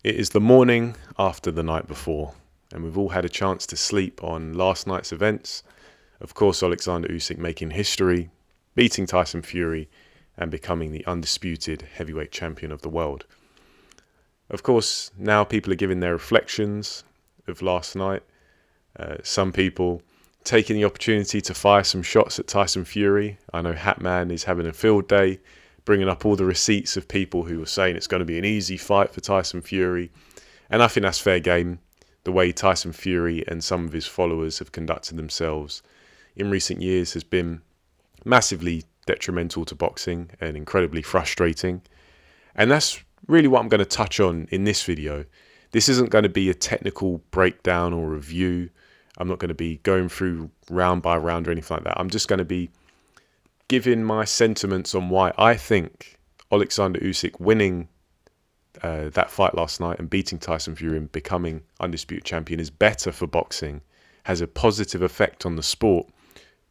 It is the morning after the night before, and we've all had a chance to sleep on last night's events. Of course, Oleksandr Usyk making history, beating Tyson Fury, and becoming the undisputed heavyweight champion of the world. Of course, now people are giving their reflections of last night. Some people taking the opportunity to fire some shots at Tyson Fury. I know Hatman is having a field day, bringing up all the receipts of people who were saying it's going to be an easy fight for Tyson Fury. And I think that's fair game, the way Tyson Fury and some of his followers have conducted themselves in recent years has been massively detrimental to boxing and incredibly frustrating. And that's really what I'm going to touch on in this video. This isn't going to be a technical breakdown or review. I'm not going to be going through round by round or anything like that. I'm just going to be giving my sentiments on why I think Oleksandr Usyk winning that fight last night and beating Tyson Fury and becoming undisputed champion is better for boxing, has a positive effect on the sport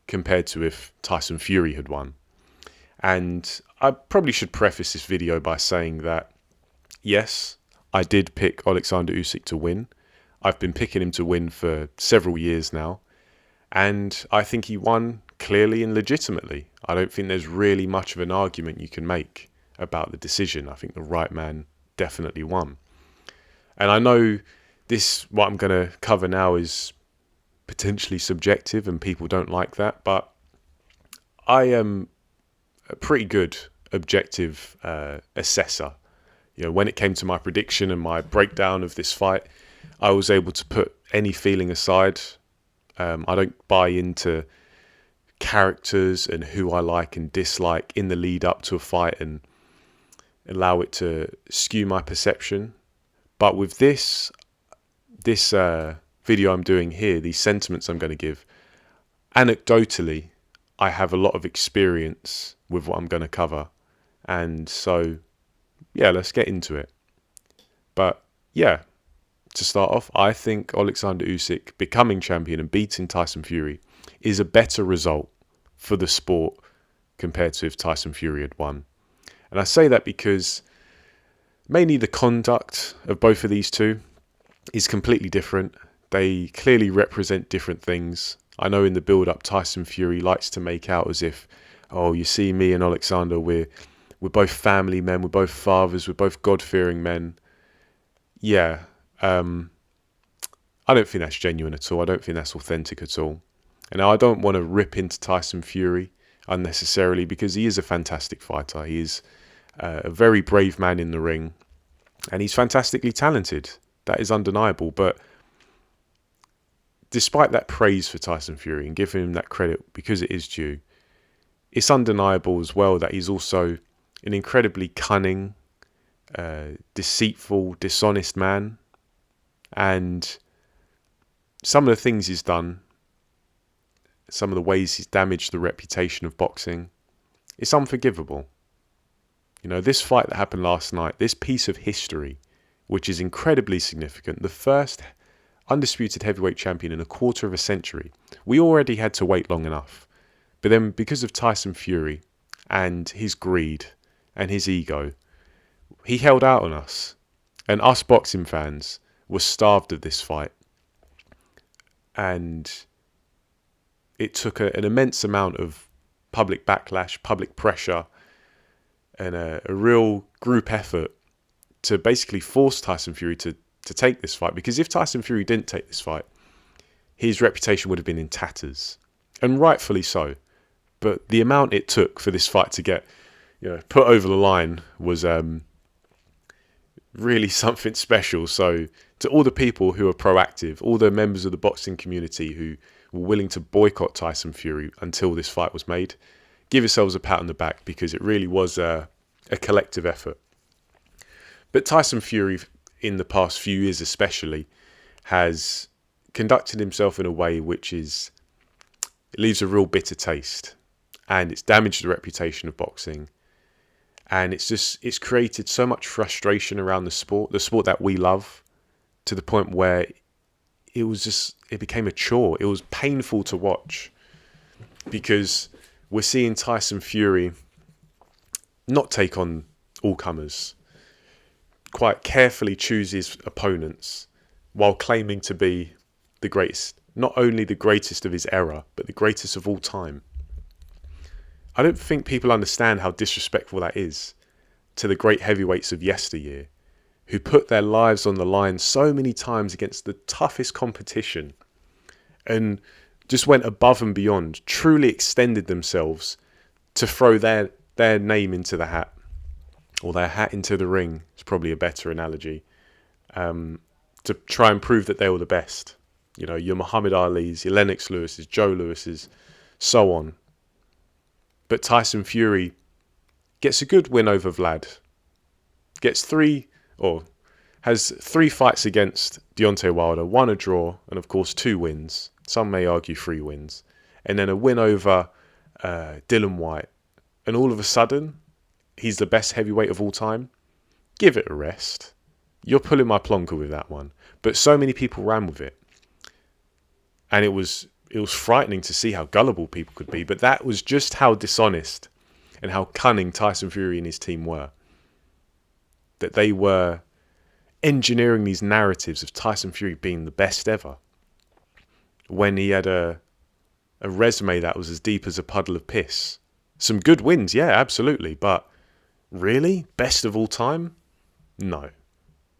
compared to if Tyson Fury had won. And I probably should preface this video by saying that, yes, I did pick Oleksandr Usyk to win. I've been picking him to win for several years now. And I think he won clearly and legitimately. I don't think there's really much of an argument you can make about the decision. I think the right man definitely won. And I know what I'm going to cover now is potentially subjective and people don't like that, but I am a pretty good objective assessor. You know, when it came to my prediction and my breakdown of this fight, I was able to put any feeling aside. I don't buy into characters and who I like and dislike in the lead up to a fight and allow it to skew my perception. But with this video I'm doing here, these sentiments I'm going to give, anecdotally, I have a lot of experience with what I'm going to cover. And so, yeah, let's get into it. But yeah, to start off, I think Oleksandr Usyk becoming champion and beating Tyson Fury is a better result for the sport compared to if Tyson Fury had won. And I say that because mainly the conduct of both of these two is completely different. They clearly represent different things. I know in the build-up, Tyson Fury likes to make out as if, oh, you see me and Oleksandr, we're both family men, we're both fathers, we're both God-fearing men. Yeah, I don't think that's genuine at all. I don't think that's authentic at all. And now I don't want to rip into Tyson Fury unnecessarily because he is a fantastic fighter. He is a very brave man in the ring and he's fantastically talented. That is undeniable. But despite that praise for Tyson Fury and giving him that credit because it is due, it's undeniable as well that he's also an incredibly cunning, deceitful, dishonest man. And some of the things he's done, some of the ways he's damaged the reputation of boxing, it's unforgivable. You know, this fight that happened last night, this piece of history, which is incredibly significant, the first undisputed heavyweight champion in a quarter of a century, we already had to wait long enough. But then because of Tyson Fury and his greed and his ego, he held out on us. And us boxing fans were starved of this fight. And it took an immense amount of public backlash, public pressure, and a real group effort to basically force Tyson Fury to take this fight. Because if Tyson Fury didn't take this fight, his reputation would have been in tatters. And rightfully so. But the amount it took for this fight to get, put over the line was really something special. So to all the people who are proactive, all the members of the boxing community who were willing to boycott Tyson Fury until this fight was made, give yourselves a pat on the back because it really was a collective effort. But Tyson Fury, in the past few years especially, has conducted himself in a way which it leaves a real bitter taste. And it's damaged the reputation of boxing. And it's created so much frustration around the sport that we love, to the point where it became a chore. It was painful to watch because we're seeing Tyson Fury not take on all comers. quite carefully chooses opponents while claiming to be the greatest. Not only the greatest of his era, but the greatest of all time. I don't think people understand how disrespectful that is to the great heavyweights of yesteryear, who put their lives on the line so many times against the toughest competition and just went above and beyond, truly extended themselves to throw their name into the hat, or their hat into the ring is probably a better analogy, to try and prove that they were the best. You know, your Muhammad Ali's, your Lennox Lewis's, Joe Lewis's, so on. But Tyson Fury gets a good win over Vlad. Has 3 fights against Deontay Wilder, 1 a draw, and of course 2 wins. Some may argue 3 wins. And then a win over Dillian Whyte. And all of a sudden, he's the best heavyweight of all time. Give it a rest. You're pulling my plonker with that one. But so many people ran with it. And it was frightening to see how gullible people could be. But that was just how dishonest and how cunning Tyson Fury and his team were. That they were engineering these narratives of Tyson Fury being the best ever, when he had a resume that was as deep as a puddle of piss. Some good wins, yeah, absolutely. But really? Best of all time? No.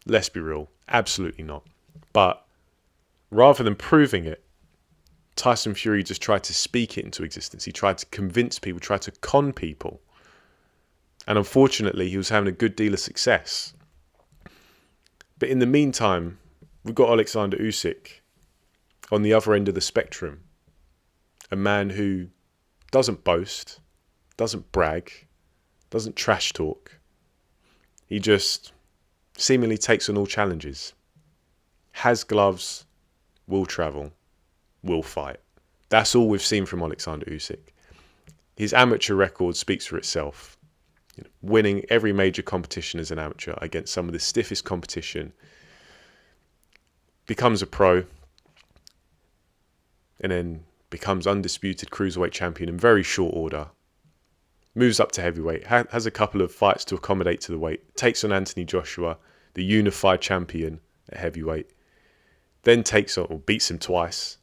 Let's be real. Absolutely not. But rather than proving it, Tyson Fury just tried to speak it into existence. He tried to convince people, tried to con people. And unfortunately, he was having a good deal of success. But in the meantime, we've got Oleksandr Usyk on the other end of the spectrum. A man who doesn't boast, doesn't brag, doesn't trash talk. He just seemingly takes on all challenges. Has gloves, will travel, will fight. That's all we've seen from Oleksandr Usyk. His amateur record speaks for itself. Winning every major competition as an amateur against some of the stiffest competition, becomes a pro, and then becomes undisputed cruiserweight champion in very short order, moves up to heavyweight, has a couple of fights to accommodate to the weight, takes on Anthony Joshua, the unified champion at heavyweight, then takes on, or beats him twice,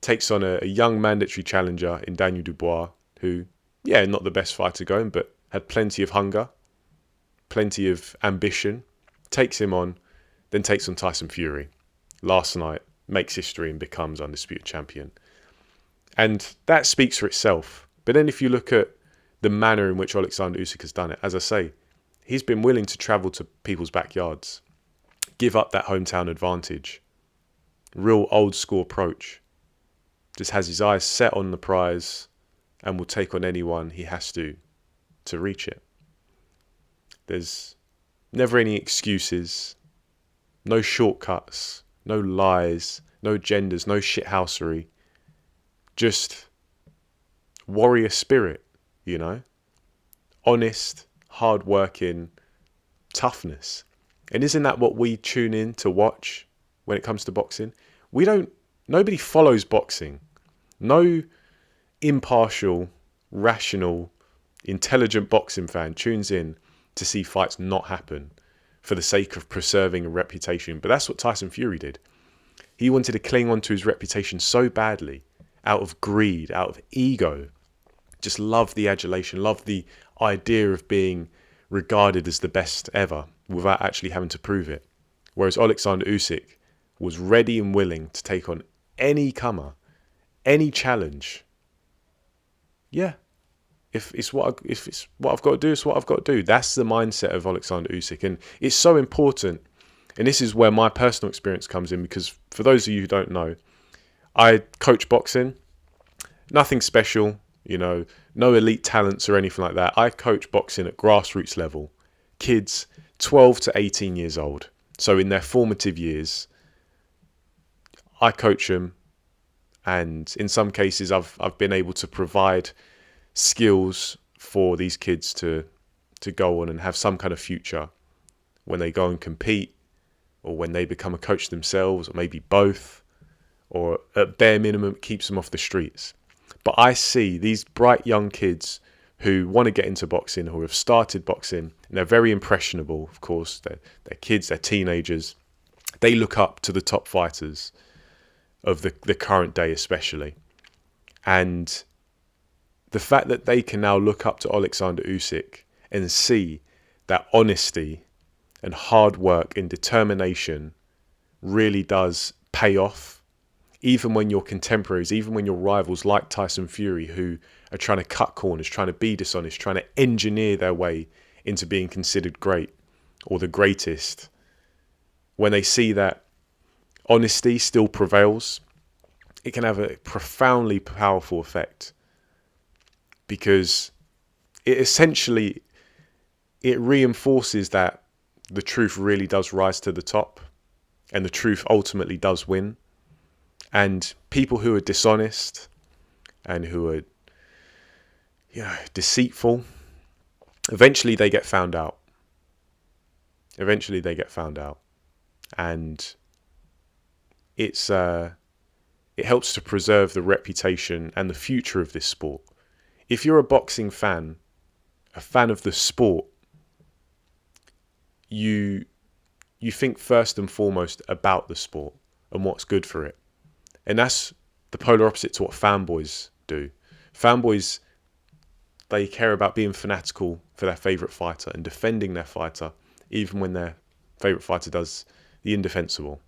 takes on a young mandatory challenger in Daniel Dubois, who, yeah, not the best fighter going, but had plenty of hunger, plenty of ambition, takes him on, then takes on Tyson Fury. Last night, makes history and becomes undisputed champion. And that speaks for itself. But then if you look at the manner in which Oleksandr Usyk has done it, as I say, he's been willing to travel to people's backyards, give up that hometown advantage, real old school approach, just has his eyes set on the prize and will take on anyone he has to reach it. There's never any excuses, no shortcuts, no lies, no genders, no shithousery. Just warrior spirit, you know? Honest, hard-working, toughness. And isn't that what we tune in to watch when it comes to boxing? Nobody follows boxing. No impartial, rational, intelligent boxing fan tunes in to see fights not happen for the sake of preserving a reputation. But that's what Tyson Fury did. He wanted to cling on to his reputation so badly, out of greed, out of ego. Just loved the adulation, loved the idea of being regarded as the best ever without actually having to prove it. Whereas Oleksandr Usyk was ready and willing to take on any comer, any challenge. Yeah. If it's what I've got to do, it's what I've got to do. That's the mindset of Oleksandr Usyk. And it's so important. And this is where my personal experience comes in, because for those of you who don't know, I coach boxing. Nothing special, you know, no elite talents or anything like that. I coach boxing at grassroots level. Kids 12 to 18 years old. So in their formative years, I coach them. And in some cases, I've been able to provide skills for these kids to go on and have some kind of future when they go and compete, or when they become a coach themselves, or maybe both, or at bare minimum keeps them off the streets. But I see these bright young kids who want to get into boxing, who have started boxing, and they're very impressionable, of course. They're kids, they're teenagers. They look up to the top fighters of the current day especially. And the fact that they can now look up to Oleksandr Usyk and see that honesty and hard work and determination really does pay off, even when your contemporaries, even when your rivals like Tyson Fury, who are trying to cut corners, trying to be dishonest, trying to engineer their way into being considered great or the greatest, when they see that honesty still prevails, it can have a profoundly powerful effect, because it reinforces that the truth really does rise to the top and the truth ultimately does win. And people who are dishonest and who are, deceitful, eventually they get found out. And it helps to preserve the reputation and the future of this sport. If you're a boxing fan, a fan of the sport, you think first and foremost about the sport and what's good for it. And that's the polar opposite to what fanboys do. Fanboys, they care about being fanatical for their favourite fighter and defending their fighter, even when their favourite fighter does the indefensible.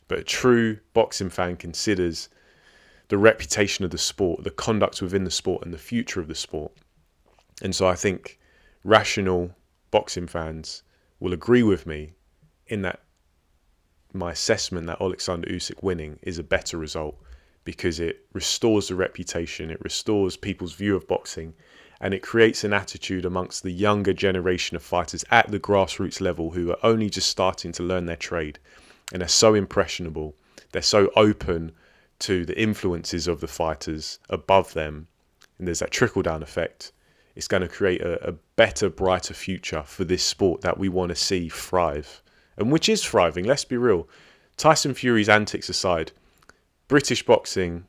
But a true boxing fan considers the reputation of the sport, the conduct within the sport, and the future of the sport. And so I think rational boxing fans will agree with me in that my assessment that Oleksandr Usyk winning is a better result, because it restores the reputation, it restores people's view of boxing, and it creates an attitude amongst the younger generation of fighters at the grassroots level who are only just starting to learn their trade. And they're so impressionable, they're so open to the influences of the fighters above them, and there's that trickle-down effect. It's going to create a better, brighter future for this sport that we want to see thrive, and which is thriving, let's be real. Tyson Fury's antics aside, British boxing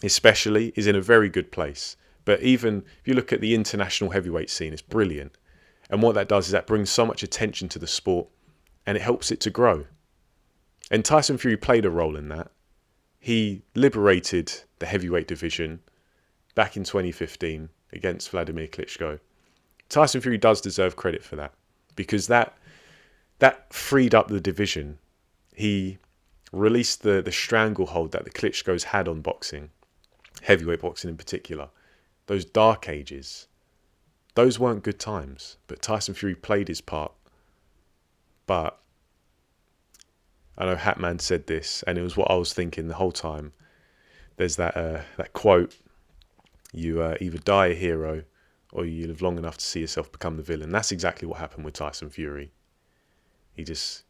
especially is in a very good place. But even if you look at the international heavyweight scene, it's brilliant. And what that does is that brings so much attention to the sport, and it helps it to grow. And Tyson Fury played a role in that. He liberated the heavyweight division back in 2015 against Vladimir Klitschko. Tyson Fury does deserve credit for that, because that freed up the division. He released the stranglehold that the Klitschkos had on boxing, heavyweight boxing in particular. Those dark ages, those weren't good times, but Tyson Fury played his part. But I know Hatman said this, and it was what I was thinking the whole time. There's that quote, you either die a hero or you live long enough to see yourself become the villain. That's exactly what happened with Tyson Fury. He just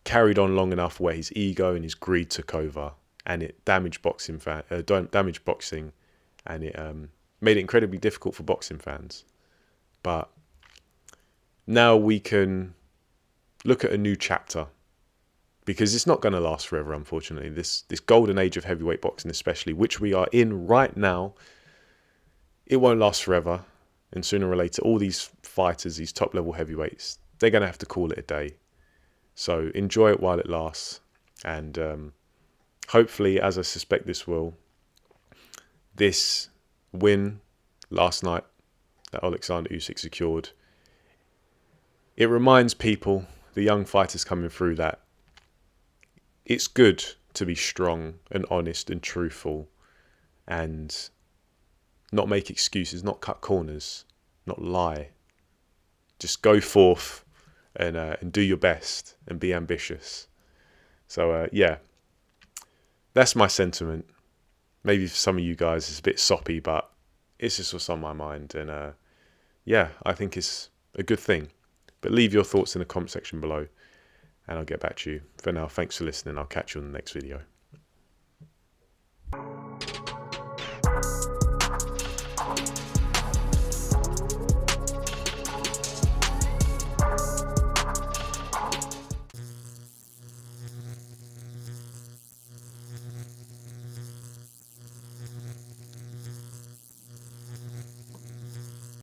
carried on long enough where his ego and his greed took over, and it damaged boxing, and it made it incredibly difficult for boxing fans. But now we can look at a new chapter, because it's not going to last forever, unfortunately. This golden age of heavyweight boxing especially, which we are in right now, it won't last forever. And sooner or later, all these fighters, these top-level heavyweights, they're going to have to call it a day. So enjoy it while it lasts. And hopefully, as I suspect this will, this win last night that Oleksandr Usyk secured, it reminds people, the young fighters coming through, that it's good to be strong and honest and truthful and not make excuses, not cut corners, not lie. Just go forth and do your best and be ambitious. So, that's my sentiment. Maybe for some of you guys it's a bit soppy, but it's just what's on my mind. And I think it's a good thing. But leave your thoughts in the comment section below, and I'll get back to you. For now, thanks for listening. I'll catch you on the next video.